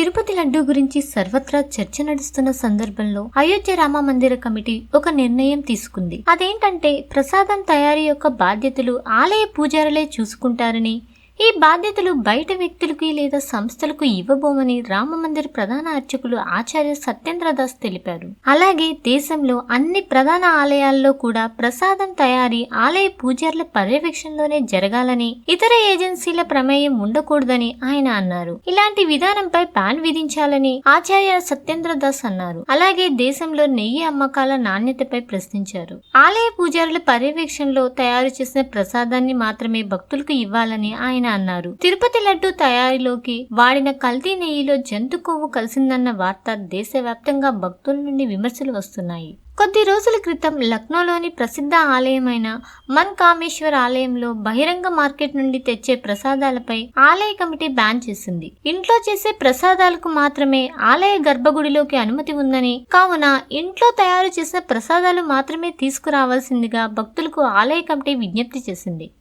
తిరుపతి లడ్డూ గురించి సర్వత్రా చర్చ నడుస్తున్న సందర్భంలో అయోధ్య రామ మందిర కమిటీ ఒక నిర్ణయం తీసుకుంది. అదేంటంటే ప్రసాదం తయారీ యొక్క బాధ్యతలు ఆలయ పూజారులే చూసుకుంటారని, ఈ బాధ్యతలు బయట వ్యక్తులకి లేదా సంస్థలకు ఇవ్వబోమని రామమందిర ప్రధాన అర్చకులు ఆచార్య సత్యేంద్రదాస్ తెలిపారు. అలాగే దేశంలో అన్ని ప్రధాన ఆలయాల్లో కూడా ప్రసాదం తయారీ ఆలయ పూజారుల పర్యవేక్షణలోనే జరగాలని, ఇతర ఏజెన్సీల ప్రమేయం ఉండకూడదని ఆయన అన్నారు. ఇలాంటి విధానంపై బ్యాన్ విధించాలని ఆచార్య సత్యేంద్రదాస్ అన్నారు. అలాగే దేశంలో నెయ్యి అమ్మకాల నాణ్యతపై ప్రశ్నించారు. ఆలయ పూజారుల పర్యవేక్షణలో తయారు చేసిన ప్రసాదాన్ని మాత్రమే భక్తులకు ఇవ్వాలని ఆయన అన్నారు. తిరుపతి లడ్డు తయారీలోకి వాడిన కల్తీ నెయ్యిలో జంతు కొవ్వు కలిసిందన్న వార్త దేశవ్యాప్తంగా భక్తుల నుండి విమర్శలు వస్తున్నాయి. కొద్ది రోజుల క్రితం లక్నోలోని ప్రసిద్ధ ఆలయమైన మన్ కామేశ్వర్ ఆలయంలో బహిరంగ మార్కెట్ నుండి తెచ్చే ప్రసాదాలపై ఆలయ కమిటీ బ్యాన్ చేసింది. ఇంట్లో చేసే ప్రసాదాలకు మాత్రమే ఆలయ గర్భగుడిలోకి అనుమతి ఉందని, కావున ఇంట్లో తయారు చేసిన ప్రసాదాలు మాత్రమే తీసుకురావాల్సిందిగా భక్తులకు ఆలయ కమిటీ విజ్ఞప్తి చేసింది.